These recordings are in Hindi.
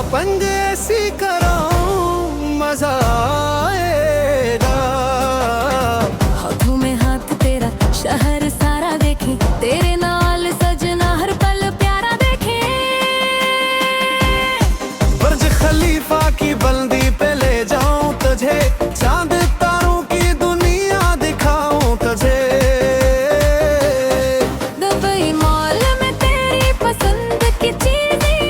शॉपिंग ऐसी कराऊं मजा आएगा। हाथों में हाथ तेरा शहर सारा देखे, तेरे नाल सजना हर पल प्यारा देखे। बुर्ज खलीफा की बल्दी पे ले जाऊं तुझे, चांद तारों की दुनिया दिखाऊं तुझे। दुबई मॉल में तेरी पसंद की चीजें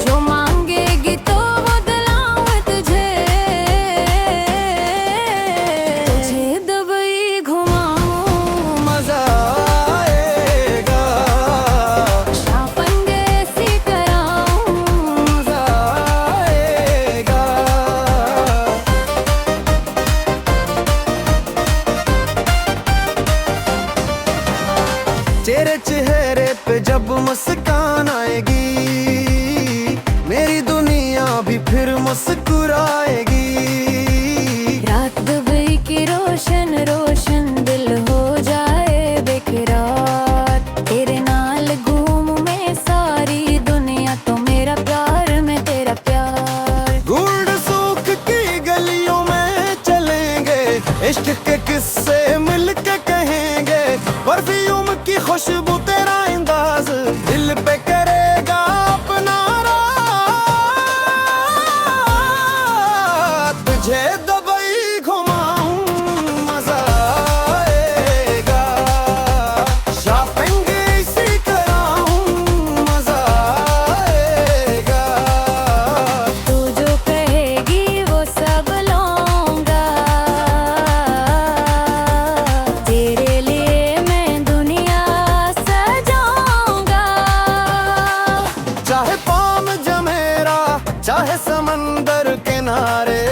जो मांगेगी तो वो दिलाऊं तुझे। तुझे दुबई घुमाऊं मजा आएगा। शॉपिंग ऐसी कराऊं मजा आएगा। तेरे चेहरे पे जब मुस्कान आएगी, मेरी दुनिया भी फिर मुस्कुराएगी। रात दुबई की रोशन रोशन दिल हो जाए बेकरार। तेरे नाल घूम में सारी दुनिया तो मेरा प्यार में तेरा प्यार। गुड़ सूख की गलियों में चलेंगे, इश्क के किस्से मिलके कहेंगे। परफ्यूम की खुशबू तेरा अंदाज दिल पे करेगा अपना राज। तुझे दुबई घुमाऊं मजा आएगा। शॉपिंग ऐसी कराऊं मजा आएगा। तू जो कहेगी वो सब लूंगा, तेरे लिए मैं दुनिया सजाऊंगा। चाहे पाम जमेरा चाहे समंदर किनारे,